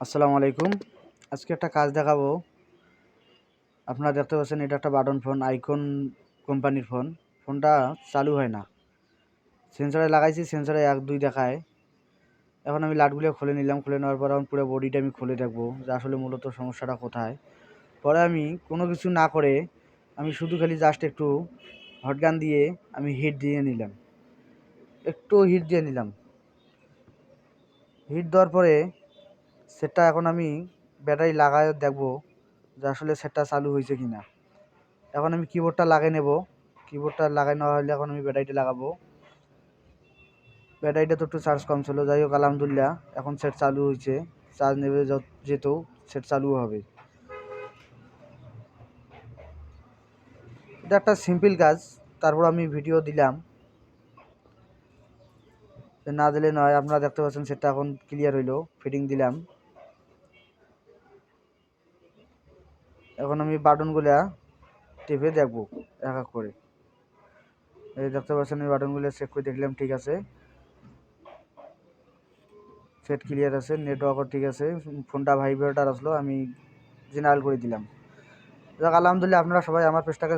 আসসালামু আলাইকুম। আজকে একটা কাজ দেখাবো। আপনারা দেখতে পাচ্ছেন এটা একটা বাটন ফোন, আইকন কোম্পানির ফোন। ফোনটা চালু হয় না। সেন্সরে লাগাইছি, সেন্সরে 1 2 দেখায়। এখন আমি লাটগুলো খুলে নিলাম। খুলে নেওয়ার পর এখন পুরো বডিটা আমি খুলে দেখবো যে আসলে মূলত সমস্যাটা কোথায়। পরে আমি কোনো কিছু না করে আমি শুধু খালি জাস্ট একটু হটগান দিয়ে আমি হিট দিয়ে নিলাম। একটু হিট দিয়ে নিলাম। হিট দেওয়ার পরে সেটটা এখন আমি ব্যাটারি লাগায় দেখবো যে আসলে সেটটা চালু হয়েছে কিনা। এখন আমি কিবোর্ডটা লাগিয়ে নেব। কিবোর্ডটা লাগাই নেওয়া হলে এখন আমি ব্যাটারিটা লাগাবো। ব্যাটারিটা তো একটু চার্জ কম ছিল, যাই হোক আলহামদুলিল্লাহ এখন সেট চালু হয়েছে। চার্জ নেবে যেতেও সেট চালু হবে। এটা একটা সিম্পল কাজ, তারপর আমি ভিডিও দিলাম, না দিলে নয়। আপনারা দেখতে পাচ্ছেন সেটটা এখন ক্লিয়ার হইলো। ফিটিং দিলাম। এখন আমি বাটনগুলা টিপে দেখবো এক এক করে। এই দেখতে পাচ্ছেন এই বাটনগুলো চেক করে দেখলাম ঠিক আছে, সেট ক্লিয়ার আছে, নেটওয়ার্কও ঠিক আছে, ফোনটা ভাইব্রেটর আসলো, আমি জেনারেল করে দিলাম। যাক আলহামদুলিল্লাহ, আপনারা সবাই আমার পেজটাকে